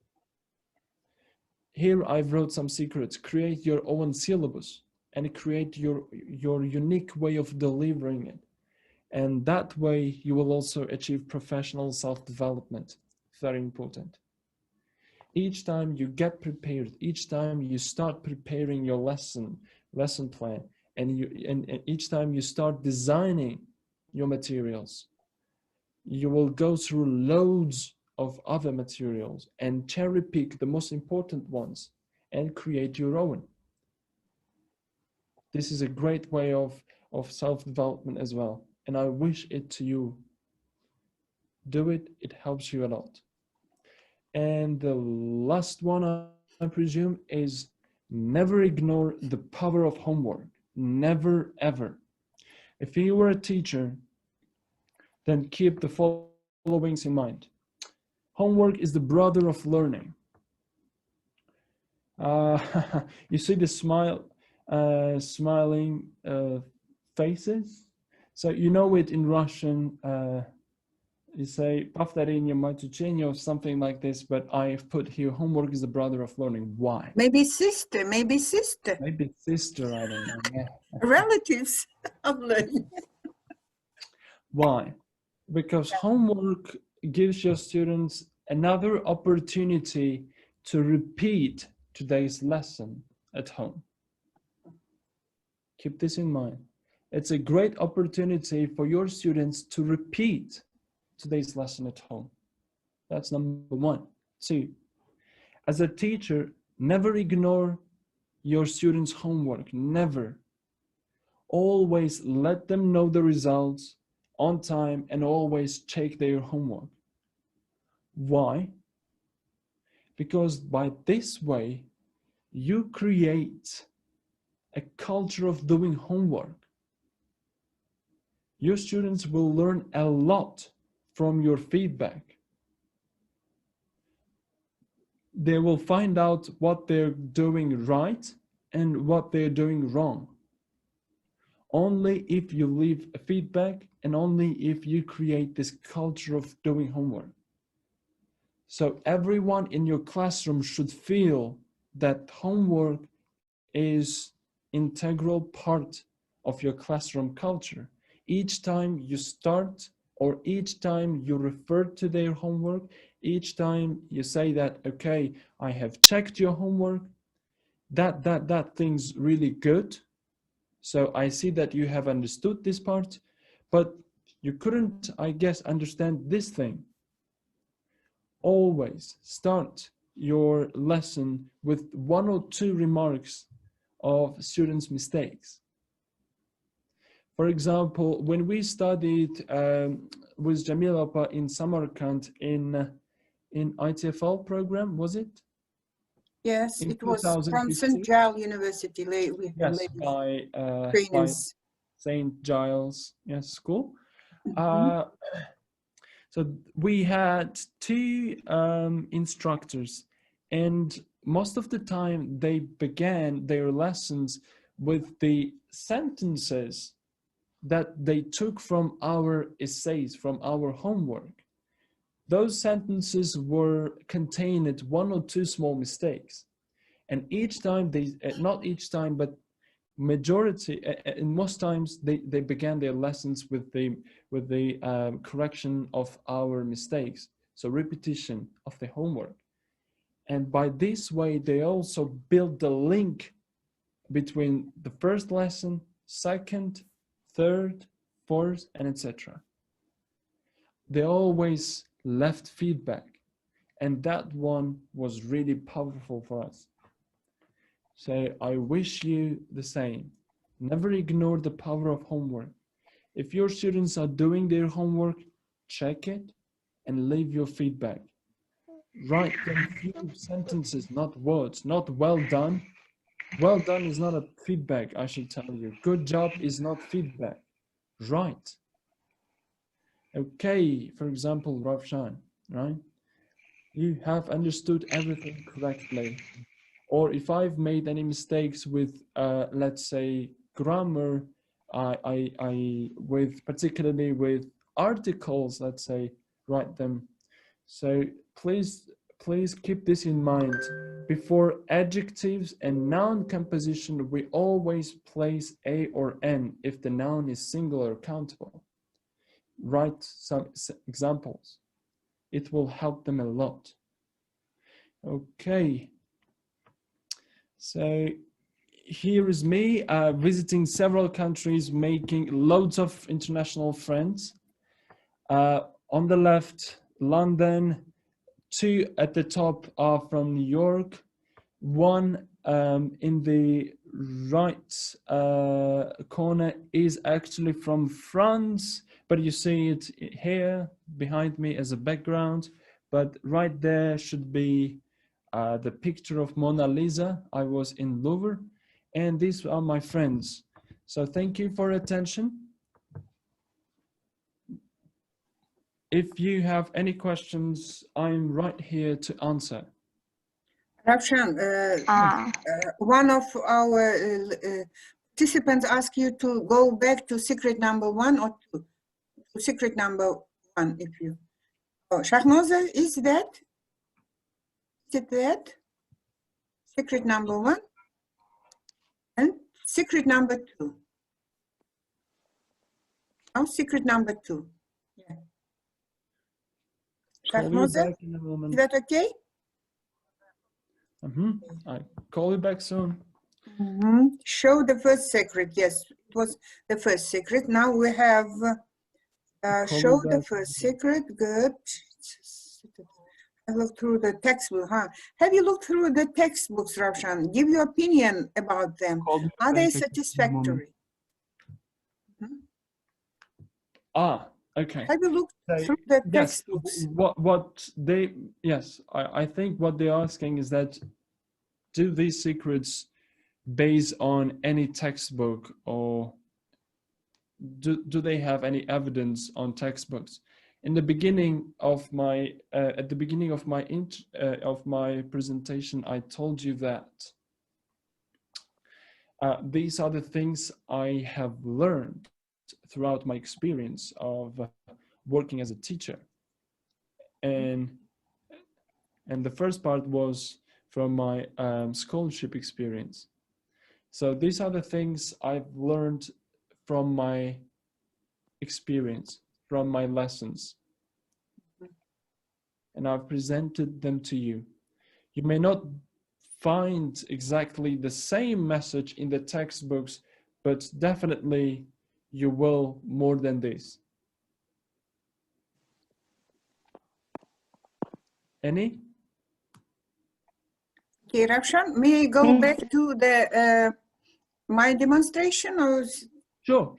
Here I've wrote some secrets. Create your own syllabus and create your unique way of delivering it. And that way you will also achieve professional self-development. Very important. Each time you get prepared, each time you start preparing your lesson plan, and each time you start designing your materials, you will go through loads of other materials and cherry pick the most important ones and create your own. This is a great way of self-development as well, and I wish it to you. Do it, it helps you a lot. And the last one, I presume, is Never ignore the power of homework. Never, ever. If you were a teacher, then keep the followings in mind. Homework is the brother of learning. You see the smiling faces? So you know it in Russian, you say повторение мать учения or something like this, but I've put here homework is the brother of learning. Why? Maybe sister, maybe sister. Maybe sister, I don't know. Yeah. Relatives of learning. Why? Because homework gives your students another opportunity to repeat today's lesson at home. Keep this in mind. It's a great opportunity for your students to repeat today's lesson at home. That's number one. Two, as a teacher, never ignore your students' homework, never. Always let them know the results on time and always check their homework. Why? Because by this way, you create a culture of doing homework. Your students will learn a lot from your feedback. They will find out what they're doing right and what they're doing wrong. Only if you leave a feedback and only if you create this culture of doing homework. So everyone in your classroom should feel that homework is an integral part of your classroom culture. Each time you start or each time you refer to their homework, each time you say that, okay, I have checked your homework, that thing's really good. So I see that you have understood this part, but you couldn't, I guess, understand this thing. Always start your lesson with 1 or 2 remarks of students' mistakes. For example, when we studied with Jamil Apa in Samarkand in ITFL program, was it? Yes, In it was from 2015? St. Giles University. Yes, by trainers. St. Giles, yes, school. So we had 2 instructors, and most of the time they began their lessons with the sentences that they took from our essays, from our homework. Those sentences were contained 1 or 2 small mistakes. And each time they, not each time, but majority, in most times, they began their lessons with the correction of our mistakes. So repetition of the homework. And by this way, they also built the link between the first lesson, second, third, fourth, and etc. They always left feedback, and that one was really powerful for us. So I wish you the same. Never ignore the power of homework. If your students are doing their homework, check it and leave your feedback. Write them few sentences, not words, not well done. Well done is not a feedback, I should tell you. Good job is not feedback. Right. Okay, for example, Ravshan, right? You have understood everything correctly. Or if I've made any mistakes with, let's say, grammar, particularly with articles, let's say, write them. So please keep this in mind. Before adjectives and noun composition, we always place a or n if the noun is singular countable. Write some examples. It will help them a lot. Okay. So here is me visiting several countries, making loads of international friends. On the left, London. 2 at the top are from New York. 1 in the right corner is actually from France, but you see it here behind me as a background. But right there should be the picture of Mona Lisa. I was in Louvre, and these are my friends. So thank you for attention. If you have any questions, I'm right here to answer. Ravshan, one of our participants asked you to go back to secret number 1 or 2. To secret number 1, if you. Oh, Shahnoza, is that? Is it that? Secret number 1 and secret number 2. Now secret number 2. Yeah. Call you Shahnoza, back in a moment. is that okay? I call you back soon. Show the first secret. Yes, it was the first secret. Now we have show the back. first secret. Good. I looked through the textbook, huh? Have you looked through the textbooks, Ravshan? Give your opinion about them. Call me Are they back in a moment. satisfactory? Ah, okay. Have you looked So, through the yes, textbooks? I think what they're asking is that, do these secrets base on any textbook, or do they have any evidence on textbooks? In the beginning of my at the beginning of my presentation, I told you that these are the things I have learned throughout my experience of working as a teacher, and the first part was from my scholarship experience. So these are the things I've learned from my experience, from my lessons, and I've presented them to you. You may not find exactly the same message in the textbooks, but definitely you will more than this. Any? Okay, Ravshan, may I go back to the my demonstration or? Sure.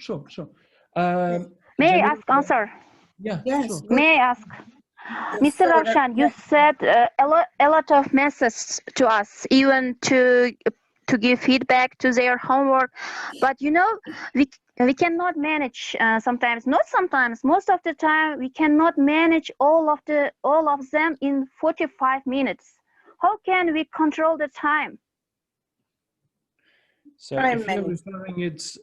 May I Jamil, ask answer? Yeah, Yes. sure. Good. May I ask? Mr. Ravshan, you said a lot of messages to us, even to give feedback to their homework. But you know, we cannot manage sometimes. Not sometimes. Most of the time, we cannot manage all of them in 45 minutes. How can we control the time? So Time if you're management. referring it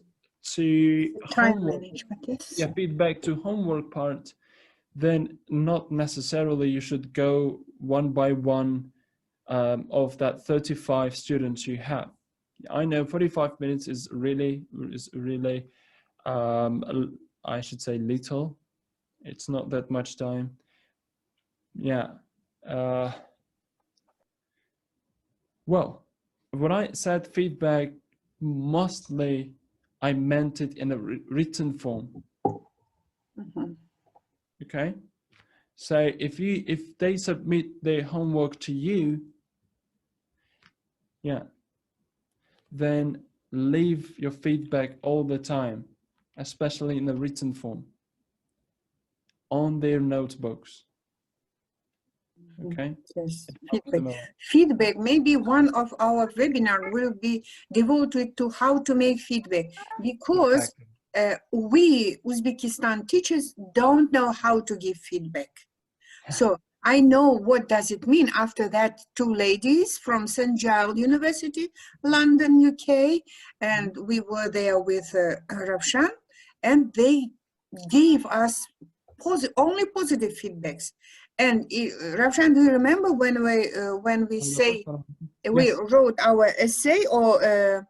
to Time homework, management, yes. yeah, feedback to homework part, then not necessarily you should go one by one of that 35 students you have. I know 45 minutes is really I should say little. It's not that much time. Yeah. Well, when I said feedback, mostly I meant it in a written form. Okay, so if they submit their homework to you, yeah, then leave your feedback all the time, especially in a written form, on their notebooks. Okay. Yes. Help them out. Feedback. Maybe one of our webinar will be devoted to how to make feedback, because we Uzbekistan teachers don't know how to give feedback. So I know what does it mean. After that, 2 ladies from St. Giles University, London, UK, and we were there with Ravshan, and they gave us only positive feedbacks. And Ravshan, do you remember when we say we wrote our essay or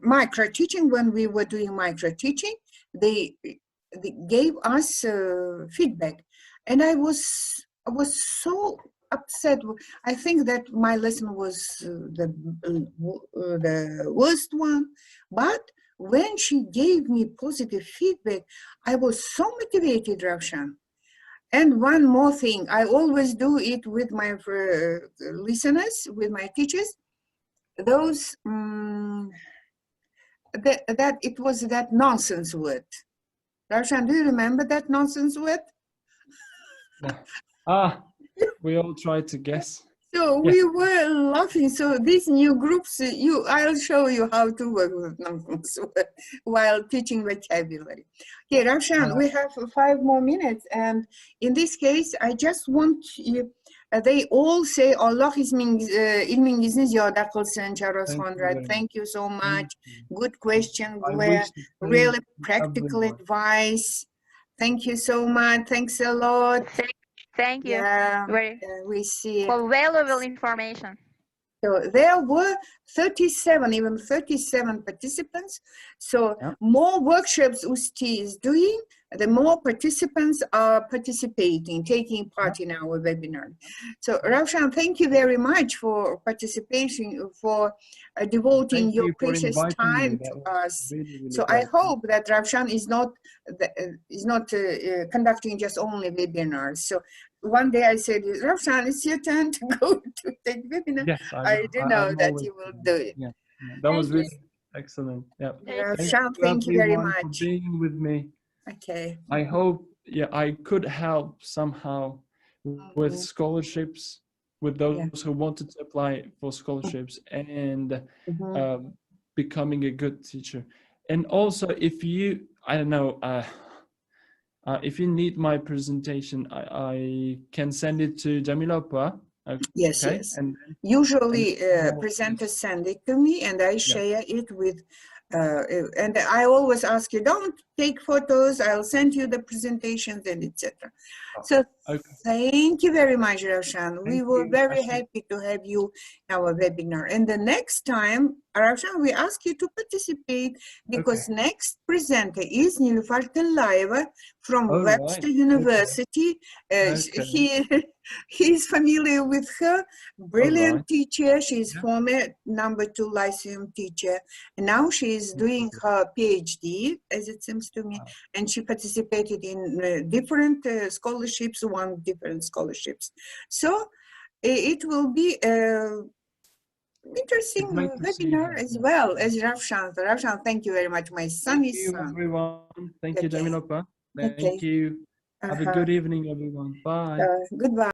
micro teaching? When we were doing micro teaching, they gave us feedback, and I was so upset. I think that my lesson was the worst one, but when she gave me positive feedback, I was so motivated, Ravshan. And one more thing, I always do it with my listeners, with my teachers. Those that it was that nonsense word. Ravshan, do you remember that nonsense word? We all try to guess. So we were laughing. So these new groups, I'll show you how to work with numbers while teaching vocabulary. Okay, Ravshan, we have 5 more minutes. And in this case, I just want you, they all say Allah ilmingizni ziyade kılsın Charles Conrad. Thank you so much. Good question, Blair. Really practical advice. Thank you so much. Thanks a lot. Thank you. Yeah, Very we see. for valuable information. So there were 37 participants. So more workshops UST is doing, the more participants are participating, taking part in our webinar. So Ravshan, thank you very much for participation, for devoting your precious time to us. So I hope that Ravshan is not conducting just only webinars. So one day I said, Ravshan, it's your turn to go to take webinar. Yes, I didn't know that you will do it. Yeah, that was really excellent. Yeah. Ravshan, thank you very much. For being with me. Okay. I hope I could help somehow with scholarships, with those who wanted to apply for scholarships and becoming a good teacher. And also, if you, I don't know, if you need my presentation, I can send it to Jamila Opa. Yes, okay? yes. And usually presenters send it to me and I share it with, and I always ask you, don't take photos, I'll send you the presentations and etc. So thank you very much, Ravshan. We were very happy to have you in our webinar. And the next time, Ravshan, we ask you to participate because next presenter is Nilüfer Tellayeva from Webster University. He's familiar with her, brilliant teacher. She's former #2 Lyceum teacher. And now she is doing her PhD, as it seems to me, and she participated in different scholarships, won different scholarships. So it will be interesting webinar as well as Ravshan. Ravshan, thank you very much. My son is son. Everyone. Thank you, Jamila Opa. Thank you. Have a good evening, everyone. Bye. Goodbye.